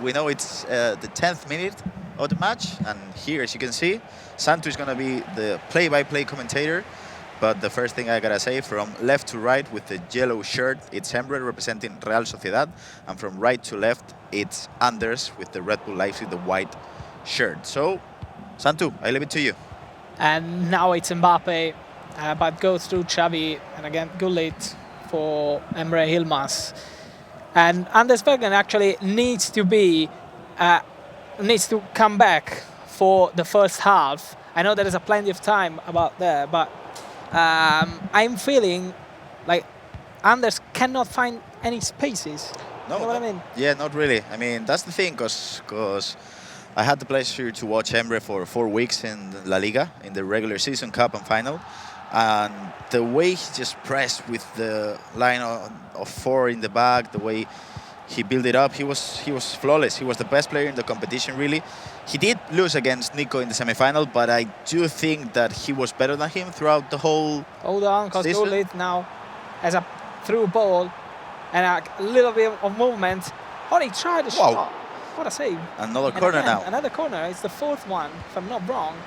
We know it's the 10th minute of the match, and here, as you can see, Santu is going to be the play-by-play commentator. But the first thing I gotta say, from left to right with the yellow shirt, it's Emre representing Real Sociedad, and from right to left, it's Anders with the Red Bull Leipzig, the white shirt. So, Santu, I leave it to you. And now it's Mbappe, but goes through Xavi, and again Gullit for Emre Yilmaz. And Anders Vejrgang actually needs to come back for the first half. I know there is a plenty of time about there, but I'm feeling like Anders cannot find any spaces. No, you know what I mean? Yeah, not really. I mean, that's the thing, because I had the pleasure to watch Emre for 4 weeks in La Liga, in the regular season, cup and final. And the way he just pressed with the line of 4 in the back, the way he built it up, he was flawless. He was the best player in the competition, really. He did lose against Nico in the semi-final, but I do think that he was better than him throughout the whole Hold on, because season. Gullit now has a through ball and a little bit of movement. Oh, he tried a shot. What a save. Another And corner again, now. Another corner. It's the 4th one, if I'm not wrong.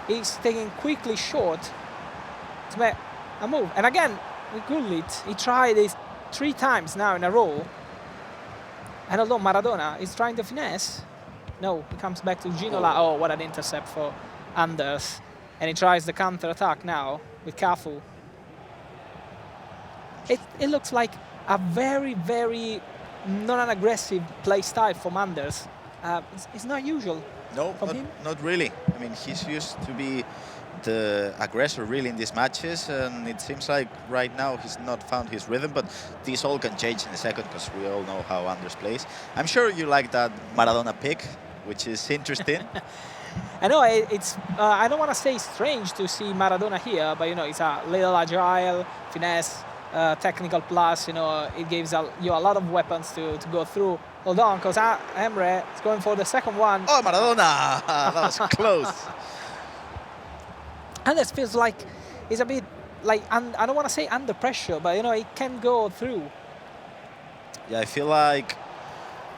He's taking quickly short to make a move. And again, with Gullit, he tried this 3 times now in a row. And although Maradona is trying to finesse, no, he comes back to Ginola. Oh, what an intercept for Anders. And he tries the counter-attack now with Cafu. It looks like a very, very non-aggressive play style from Anders. It's not usual. No, from him. not really. I mean, he's used to be the aggressor really in these matches, and it seems like right now he's not found his rhythm, but this all can change in a second because we all know how Anders plays. I'm sure you like that Maradona pick, which is interesting. I know it's. I don't want to say strange to see Maradona here, but you know, it's a little agile, finesse, technical plus. You know, it gives you a lot of weapons to go through. Hold on, because Emre is going for the second one. Oh, Maradona! That was close. And this feels like he's a bit like, I don't want to say under pressure, but you know, he can go through. Yeah, I feel like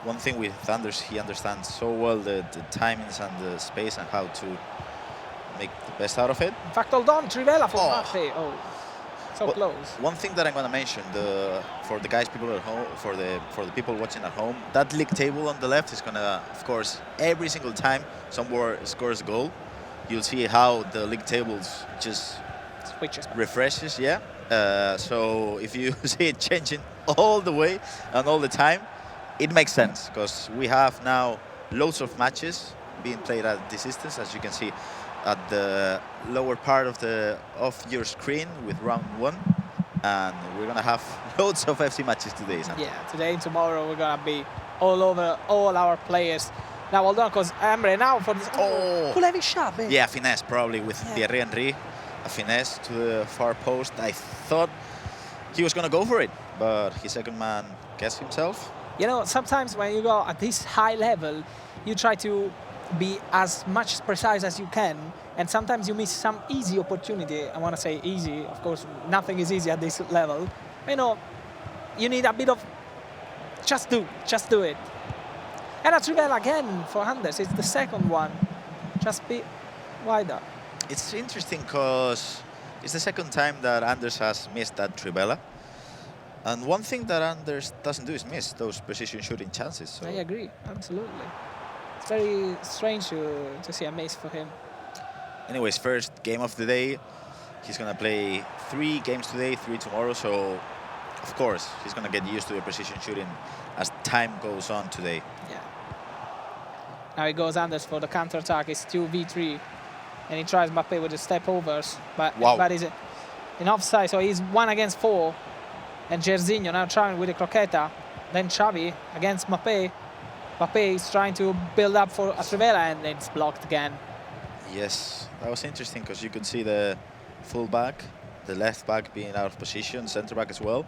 one thing with Anders, he understands so well the timings and the space and how to make the best out of it. In fact, hold on, Trivela for Mbappe. Oh, so close. One thing that I'm going to mention, for the guys, people at home, for the people watching at home, that league table on the left is going to, of course, every single time someone scores a goal, you'll see how the league tables just switches back. Refreshes, yeah. So if you see it changing all the way and all the time, it makes sense because we have now loads of matches being played at this distance, as you can see at the lower part of your screen with round 1, and we're gonna have loads of FC matches today. Yeah, today and tomorrow we're gonna be all over all our players. Now, hold on, because Emre now for this. Cool heavy shot, man. Yeah, finesse probably with Thierry Henry. A finesse to the far post. I thought he was going to go for it, but his second man guessed himself. You know, sometimes when you go at this high level, you try to be as much precise as you can, and sometimes you miss some easy opportunity. I want to say easy. Of course, nothing is easy at this level. You know, you need a bit of just do it. And a Trivela again for Anders. It's the second one. Just be wider. It's interesting because it's the second time that Anders has missed that Trivela. And one thing that Anders doesn't do is miss those precision shooting chances. So. I agree, absolutely. It's very strange to see a miss for him. Anyways, first game of the day. He's going to play 3 games today, 3 tomorrow. So, of course, he's going to get used to the precision shooting as time goes on today. Yeah. Now he goes Anders for the counter-attack. It's 2v3. And he tries Mbappe with the step overs, but he's in offside, so he's 1 against 4. And Jairzinho now trying with the croqueta. Then Xavi against Mbappe. Mbappe is trying to build up for Trivela, and it's blocked again. Yes, that was interesting because you could see the full back, the left back being out of position, centre back as well.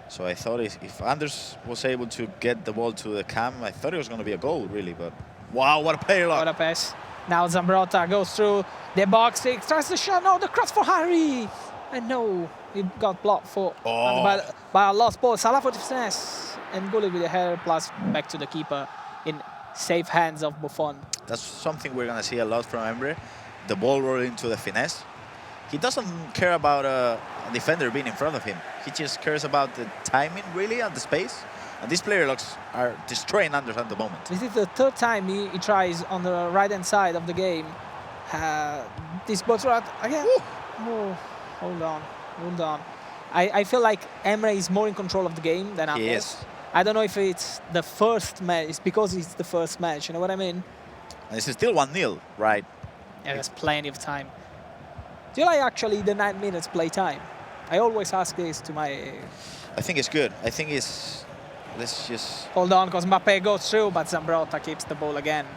So I thought if Anders was able to get the ball to the cam, I thought it was going to be a goal, really. But wow, what a player! What a pass. Now Zambrotta goes through the box, he tries the shot, no, the cross for Harry! And no, he got blocked for by a lost ball. Salah for the finesse, and Gullit with the hair plus back to the keeper in safe hands of Buffon. That's something we're going to see a lot from Emre. The ball rolling to the finesse. He doesn't care about a defender being in front of him. He just cares about the timing, really, and the space. And these player locks are destroying Anders at the moment. This is the third time he tries on the right-hand side of the game. This box route again. Oh, hold on. I feel like Emre is more in control of the game than Anders. He is. I don't know if it's the first match. It's because it's the first match. You know what I mean? And it's still 1-0, right? Yeah, there's plenty of time. Do you like actually the 9 minutes play time? I always ask this to my... I think it's good. I think it's... Let's just... Hold on, because Mbappé goes through, but Zambrotta keeps the ball again.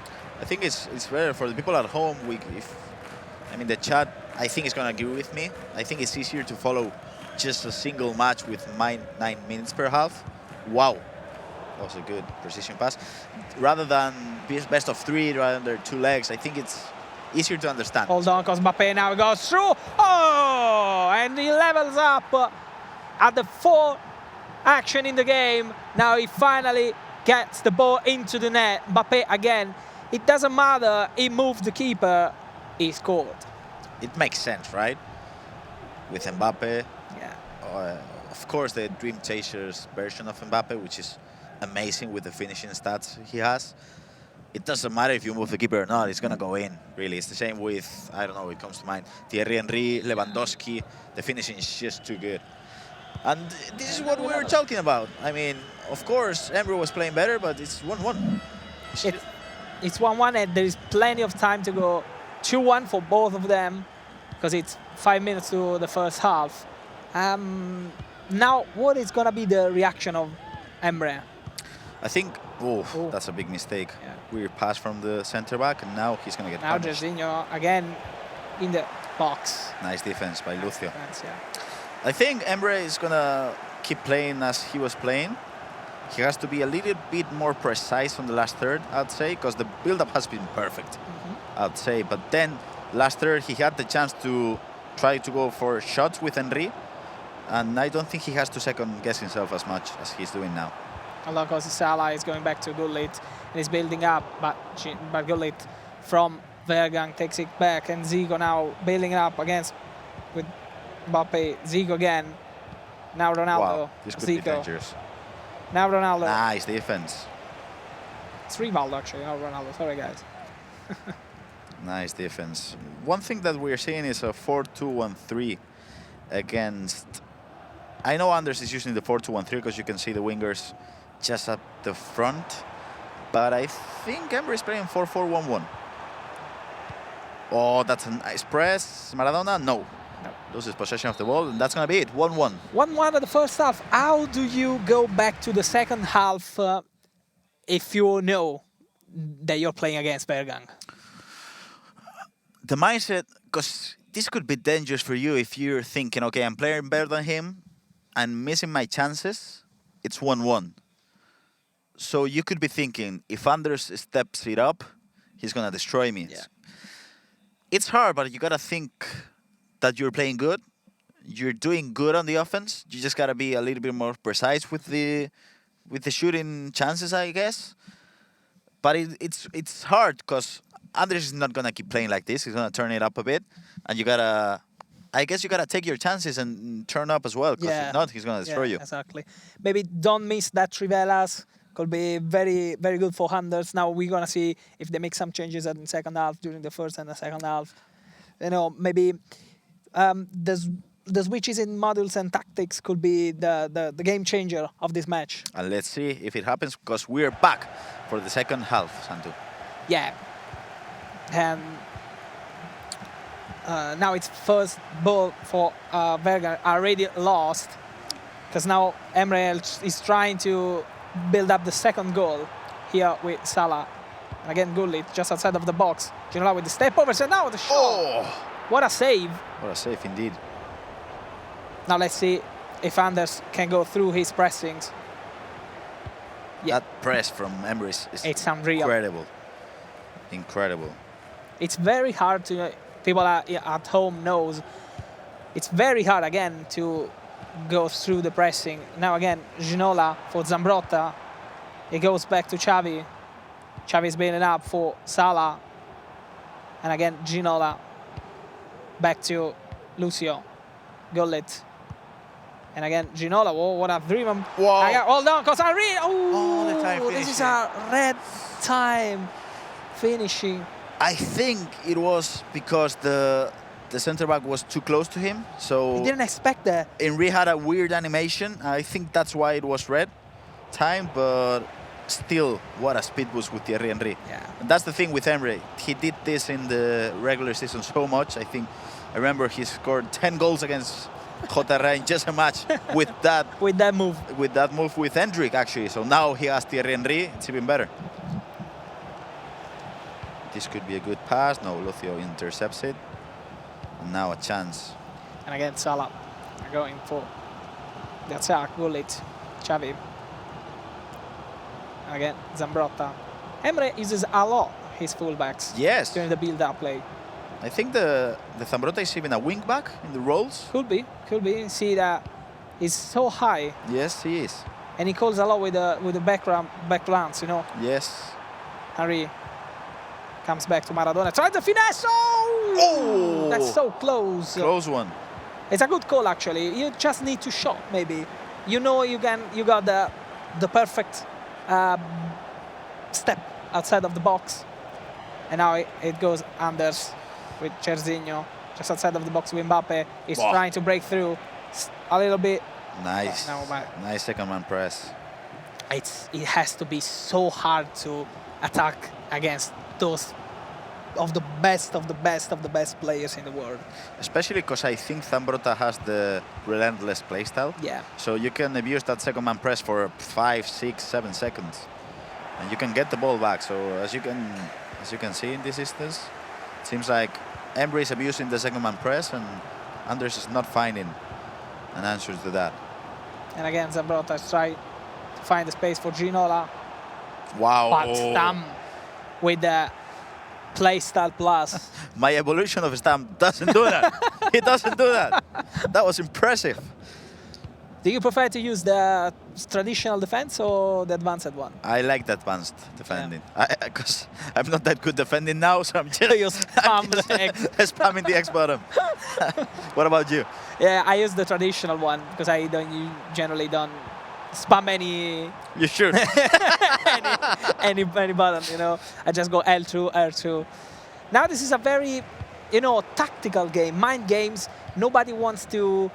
I think it's better for the people at home. The chat, I think, is going to agree with me. I think it's easier to follow just a single match with 9 minutes per half. Wow. That was a good precision pass. Rather than best of 3, rather than 2 legs, I think it's easier to understand. Hold on, because Mbappé now goes through. Oh, and he levels up at the 4th action in the game. Now he finally gets the ball into the net. Mbappé again. It doesn't matter. He moved the keeper. He scored. It makes sense, right? With Mbappé. Yeah. Of course, the Dream Chasers version of Mbappé, which is amazing with the finishing stats he has. It doesn't matter if you move the keeper or not, it's going to go in, really. It's the same with, I don't know, it comes to mind, Thierry Henry, Lewandowski. The finishing is just too good. And this is what we were talking about. I mean, of course, Emre was playing better, but it's 1-1. It's 1-1, and there is plenty of time to go. 2-1 for both of them, because it's 5 minutes to the first half. Now, what is going to be the reaction of Emre? I think, that's a big mistake. Yeah. Weird pass from the center back, and now he's going to get Now punished. Jorginho again in the box. Nice defense by Lucio. Defense, yeah. I think Emre is going to keep playing as he was playing. He has to be a little bit more precise on the last third, I'd say, because the build-up has been perfect, I'd say. But then, last third, he had the chance to try to go for shots with Henry, and I don't think he has to second-guess himself as much as he's doing now. Although, because Salah is going back to Gullit and is building up, but Gullit from Vejrgang takes it back, and Zigo now building up against with Mbappé. Zigo again. Now Ronaldo. Wow, this could be Zico. dangerous. Now Ronaldo. Nice defense. It's Rivaldo actually, not Ronaldo. Sorry, guys. Nice defense. One thing that we're seeing is a 4-2-1-3 against... I know Anders is using the 4-2-1-3 because you can see the wingers just at the front. But I think Emre is playing 4-4-1-1. Oh, that's a nice press. Maradona? No. Loses possession of the ball, and that's going to be it. 1-1. 1-1 at the first half. How do you go back to the second half if you know that you're playing against Vejrgang? The mindset, because this could be dangerous for you if you're thinking, okay, I'm playing better than him and missing my chances, it's 1-1. So you could be thinking, if Anders steps it up, he's going to destroy me. Yeah. It's hard, but you got to think that you're playing good. You're doing good on the offense. You just got to be a little bit more precise with the shooting chances, I guess. But it's hard because Anders is not going to keep playing like this. He's going to turn it up a bit. And I guess you got to take your chances and turn up as well. Because if not, he's going to destroy you. Exactly. Maybe don't miss that Trivelas. Could be very, very good for Anders. Now we're going to see if they make some changes in the second half during the first and the second half. You know, maybe the switches in modules and tactics could be the game changer of this match. And let's see if it happens, because we're back for the second half, Santu. Yeah. And now it's first ball for Vejrgang, already lost. Because now Emre is trying to build up the second goal here with Salah. And again, Gullit just outside of the box. Ginola with the step over, so now the shot. Oh! What a save. What a save indeed. Now let's see if Anders can go through his pressings. Yeah. That press from Emre is It's unreal. incredible. Incredible. It's very hard to, people at home knows, it's very hard again to go through the pressing. Now again, Ginola for Zambrotta. It goes back to Xavi. Xavi's building up for Salah. And again, Ginola. Back to Lucio. Gullit. And again, Ginola. Whoa, what a dream. Whoa. Hold on, because I read. Oh, the time this is finishing. a red time finishing. I think it was because the center back was too close to him. So He didn't expect that. Henry had a weird animation. I think that's why it was red time, but still, what a speed boost with Thierry Henry. Yeah. And that's the thing with Emre. He did this in the regular season so much. I remember he scored 10 goals against Jota in just a match with that move. With Hendrick, actually. So now he has Thierry Henry. It's even better. This could be a good pass. No, Lucio intercepts it. And now a chance. And again, Salah going for the attack. Gullit, Xavi. And again, Zambrotta. Emre uses a lot his fullbacks Yes. during the build-up play. I think the Zambrotta is even a wing back in the roles. Could be. See that he's so high, Yes, he is. and he calls a lot with the back runs. You know, Yes. Henry comes back to Maradona. Tries the finesse. Oh! That's so close. Close one. It's a good call actually. You just need to shot maybe. You know you got the perfect step outside of the box. And now it goes Anders with Cerzinho just outside of the box with Mbappe. He's Wow. trying to break through a little bit. Nice. No, but Nice second man press. it has to be so hard to attack against those of the best players in the world. Especially because I think Zambrotta has the relentless playstyle. Yeah. So you can abuse that second man press for 5, 6, 7 seconds. And you can get the ball back. So as you can see in this instance, it seems like Emre is abusing the second man press and Anders is not finding an answer to that. And again, Zambrotta is trying to find the space for Ginola. Wow. But Stam with the playstyle plus. My evolution of Stamp doesn't do that. He doesn't do that. That was impressive. Do you prefer to use the traditional defense or the advanced one? I like the advanced defending. Because I'm not that good defending now, so I'm You just spam the X. spamming the X button. What about you? Yeah, I use the traditional one because I generally don't spam any You should. any button, you know. I just go L2, R2. Now this is a very, tactical game, mind games. Nobody wants to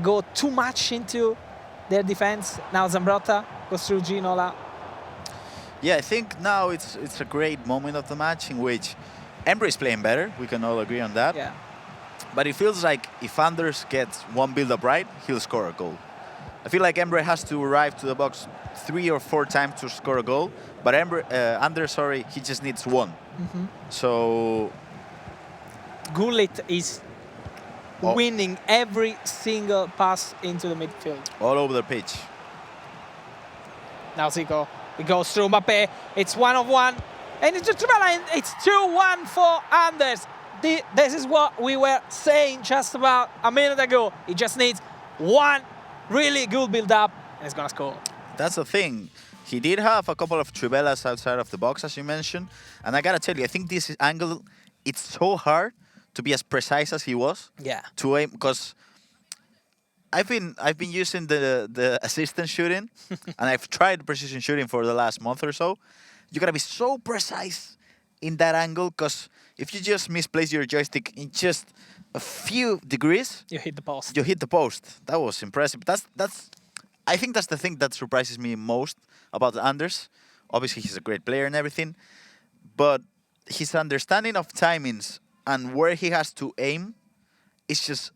go too much into their defense. Now Zambrotta goes through Ginola. Yeah, I think now it's a great moment of the match in which Emre is playing better. We can all agree on that. Yeah. But it feels like if Anders gets one build-up right, he'll score a goal. I feel like Emre has to arrive to the box 3 or 4 times to score a goal, but Anders, he just needs one. Mm-hmm. So Gullit is winning every single pass into the midfield. all over the pitch. Now Zico, it goes through Mbappe. It's 1-on-1, and it's just it's 2-1 for Anders. This is what we were saying just about a minute ago. He just needs one really good build-up, and he's gonna score. That's the thing. He did have a couple of trivelas outside of the box, as you mentioned, and I gotta tell you, I think this angle, it's so hard to be as precise as he was. Yeah. To aim, because I've been using the assistant shooting, and I've tried precision shooting for the last month or so. You gotta be so precise in that angle, because if you just misplace your joystick in just a few degrees, You hit the post. you hit the post. That was impressive. I think that's the thing that surprises me most about Anders. Obviously, he's a great player and everything, but his understanding of timings and where he has to aim is just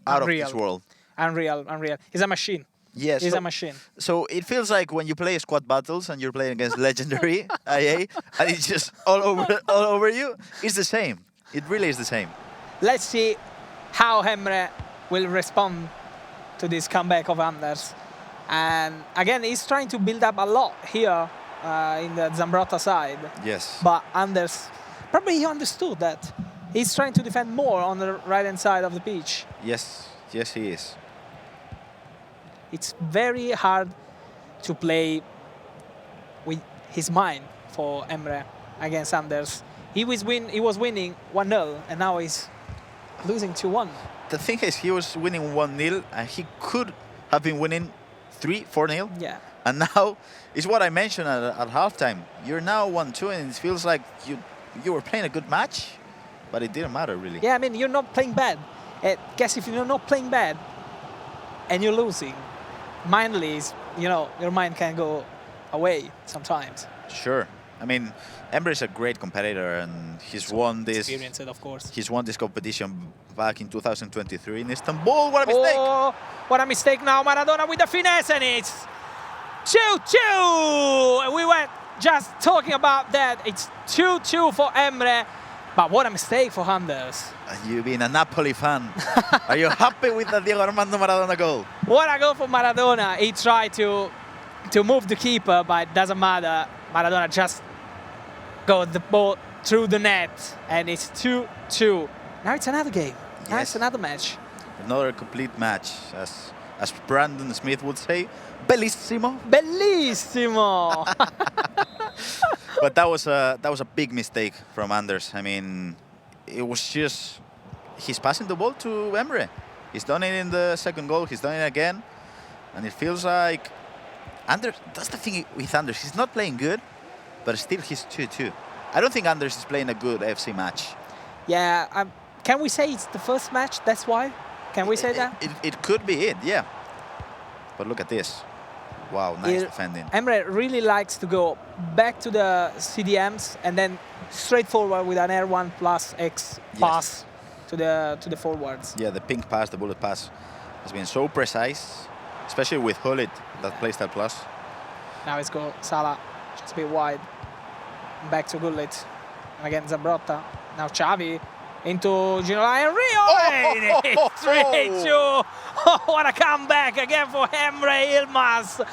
out Unreal. of this world. Unreal. He's a machine. Yes. He's a machine. So it feels like when you play squad battles and you're playing against legendary IA, and it's just all over you. It's the same. It really is the same. Let's see how Emre will respond to this comeback of Anders. And again, he's trying to build up a lot here in the Zambrotta side. Yes. But Anders, probably he understood that. He's trying to defend more on the right-hand side of the pitch. Yes. Yes, he is. It's very hard to play with his mind for Emre against Anders. He was winning 1-0, and now he's losing 2-1. The thing is, he was winning 1-0, and he could have been winning 3-4-0. Yeah. And now, it's what I mentioned at halftime. You're now 1-2, and it feels like you were playing a good match, but it didn't matter, really. Yeah, I mean, you're not playing bad. Guess if you're not playing bad and you're losing, mindly, your mind can go away sometimes. Sure. I mean, Emre is a great competitor, and he's won this. Experience it, of course. He's won this competition back in 2023 in Istanbul. What a mistake! Oh, what a mistake now! Maradona with the finesse, and it's 2-2. And we were just talking about that. It's 2-2 for Emre, but what a mistake for Anders. You being a Napoli fan, are you happy with the Diego Armando Maradona goal? What a goal for Maradona. He tried to move the keeper, but it doesn't matter. Maradona just got the ball through the net, and it's 2-2. Now it's another game. Now it's another match. Another complete match, as Brandon Smith would say, bellissimo. Bellissimo. But that was a big mistake from Anders. I mean, it was just he's passing the ball to Emre. He's done it in the second goal. He's done it again, and it feels like Anders. That's the thing with Anders. He's not playing good, but still he's 2-2. I don't think Anders is playing a good FC match. Yeah. Can we say it's the first match? That's why. Can we say that? It could be it. Yeah. But look at this. Wow, nice defending. Emre really likes to go back to the CDMs and then straight forward with an R1 plus X pass to the forwards. Yeah, the pink pass, the bullet pass, has been so precise, especially with Hullit that plays that plus. Now it's go Salah, just a bit wide. Back to Gullit. And again Zambrotta. Now Xavi into Ginola and Rio. And it's 3-2. Oh, what a comeback again for Emre Yilmaz.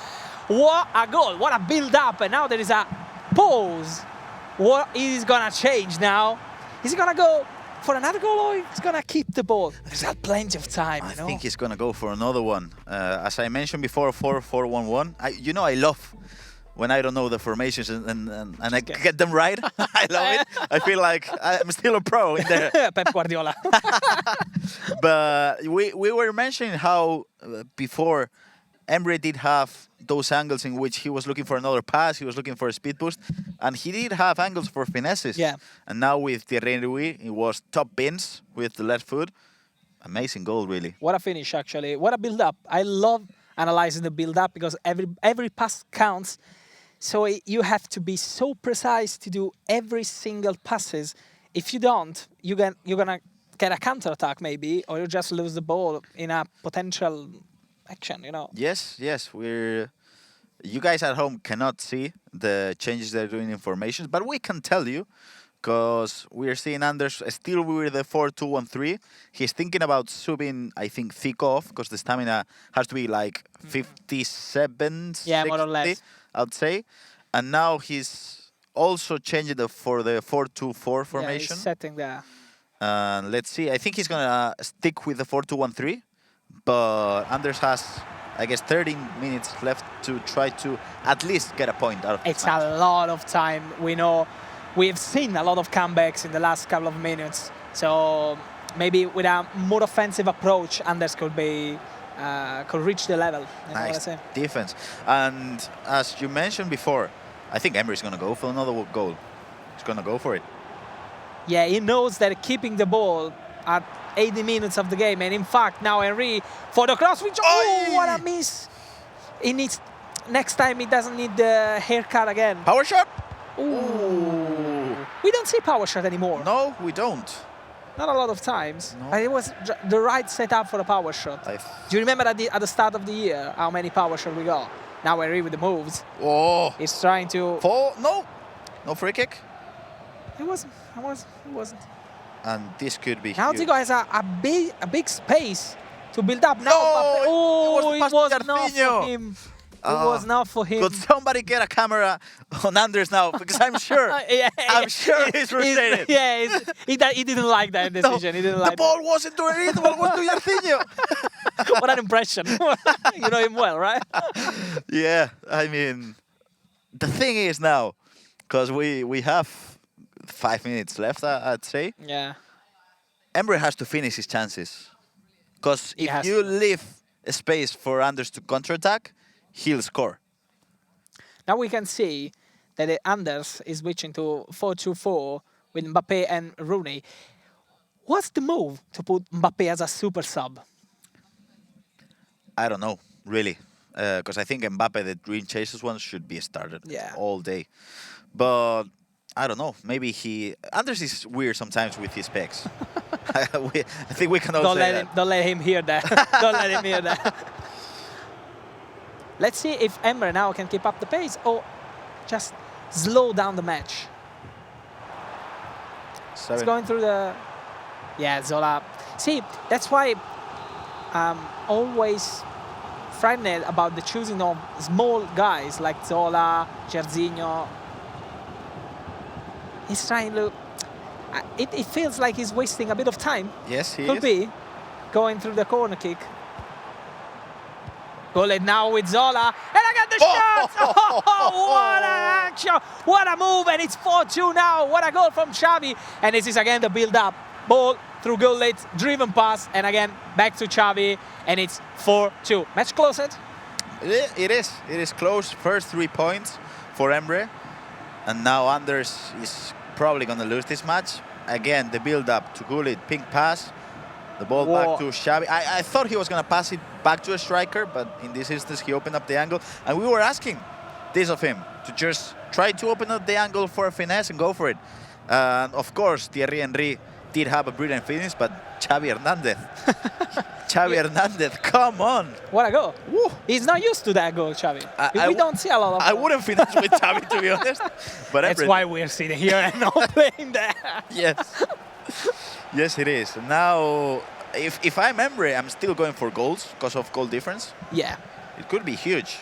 What a goal, what a build-up. And now there is a pause. What is going to change now? Is he going to go for another goal, or he's going to keep the ball? There's got plenty of time, I think he's going to go for another one. As I mentioned before, 4-4-1-1. I love when I don't know the formations and I get them right. I love it. I feel like I'm still a pro in there. Pep Guardiola. But we were mentioning how before Emre did have those angles in which he was looking for another pass, he was looking for a speed boost, and he did have angles for finesses. Yeah. And now with Thierry Henry, it was top bins with the left foot. Amazing goal, really. What a finish, actually. What a build-up. I love analyzing the build-up because every pass counts. So you have to be so precise to do every single passes. If you don't, you're gonna get a counter-attack maybe, or you just lose the ball in a potential action, Yes. You guys at home cannot see the changes they're doing in formations, but we can tell you, because we're seeing Anders still with the 4-2-1-3. He's thinking about subbing, I think, kickoff, because the stamina has to be like 57, 60, more or less. I'd say. And now he's also changing for the 4-2-4 formation. Yeah, he's setting there. Let's see. I think he's going to stick with the 4-2-1-3. But Anders has, I guess, 13 minutes left to try to at least get a point out of It's a lot of time. We know we've seen a lot of comebacks in the last couple of minutes. So maybe with a more offensive approach, Anders could reach the level. Nice defense. And as you mentioned before, I think Emre is going to go for another goal. He's going to go for it. Yeah, he knows that keeping the ball at 80 minutes of the game, and in fact now Henry for the cross, which what a miss. He needs, next time he doesn't need the haircut again. Power shot. Ooh. We don't see power shot anymore. No, we don't. Not a lot of times. No. But it was the right setup for a power shot. Do you remember at the start of the year how many power shots we got? Now Henry with the moves. Oh. He's trying to. No free kick. It wasn't. And this could be now huge. Tigo has a big space to build up. No, it was not Jardiño. for him. It was not for him. Could somebody get a camera on Anders now? Because I'm sure, I'm sure he's frustrated. He didn't like that decision. No, he didn't like the ball wasn't to Henry, the ball was to Jardiño. What an impression. You know him well, right? Yeah, I mean, the thing is now, because we have 5 minutes left, I'd say. Yeah. Emre has to finish his chances. Because He if has you to. leave a space for Anders to counterattack, he'll score. Now we can see that Anders is switching to 4-2-4 with Mbappe and Rooney. What's the move to put Mbappe as a super sub? I don't know, really. Because I think Mbappe, the Green Chasers one, should be started Yeah. all day. But I don't know. Maybe Anders is weird sometimes with his pecs. I think we can all say that. Don't let him hear that. Don't let him hear that. Let's see if Emre now can keep up the pace or just slow down the match. It's going through the... Yeah, Zola. See, that's why I'm always frightened about the choosing of small guys like Zola, Jarzinho. He's trying to... It feels like he's wasting a bit of time. Yes, he Could is. be. Going through the corner kick. Gullit now with Zola. And I got the shot! Oh, what an action! What a move! And it's 4-2 now. What a goal from Xavi. And this is again the build-up. Ball through Gullit, driven pass. And again, back to Xavi. And it's 4-2. Match closed. It is. It is close. First 3 points for Emre. And now Anders is probably going to lose this match. Again, the build-up to Gullit, pink pass. The ball back to Xavi. I thought he was going to pass it back to a striker, but in this instance, he opened up the angle. And we were asking this of him, to just try to open up the angle for a finesse and go for it. And of course, Thierry Henry did have a brilliant finish, but Xavi Hernandez. Xavi Hernandez, come on. What a goal. Woo. He's not used to that goal, Xavi. We don't see a lot of... I wouldn't finish with Xavi, to be honest. But that's why we're sitting here and not playing there. Yes. Yes, it is. Now, if I'm Emre, I'm still going for goals because of goal difference. Yeah. It could be huge.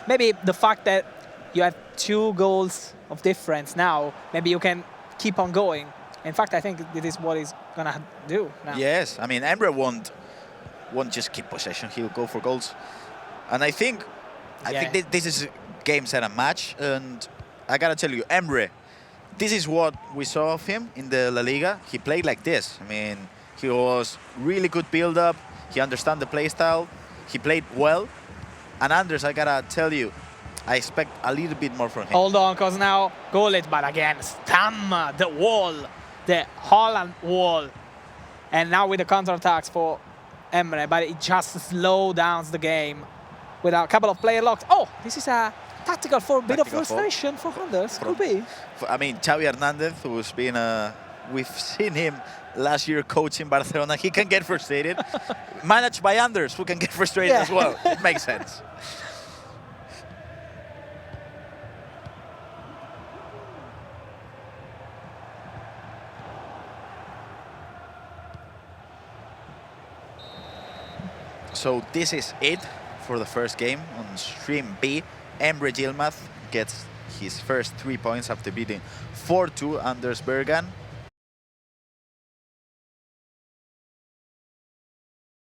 Maybe the fact that you have 2 goals of difference now, maybe you can keep on going. In fact, I think this is what he's going to do now. Yes. I mean, Emre won't just keep possession. He'll go for goals. And I think this is game, set, and match. And I got to tell you, Emre, this is what we saw of him in the La Liga. He played like this. I mean, he was really good build-up. He understands the play style. He played well. And Anders, I gotta tell you, I expect a little bit more from him. Hold on, because now Gullit, but again, Stam, the wall, the Holland wall. And now with the counter-attacks for Emre, but it just slows down the game with a couple of player locks. Oh, this is a tactical for a bit of frustration for Anders. Could be. I mean, Xavi Hernandez, who's been, we've seen him last year coaching Barcelona. He can get frustrated. Managed by Anders, who can get frustrated as well. It makes sense. So this is it for the first game on Stream B. Emre Yilmaz gets his first 3 points after beating 4-2 Anders Vejrgang.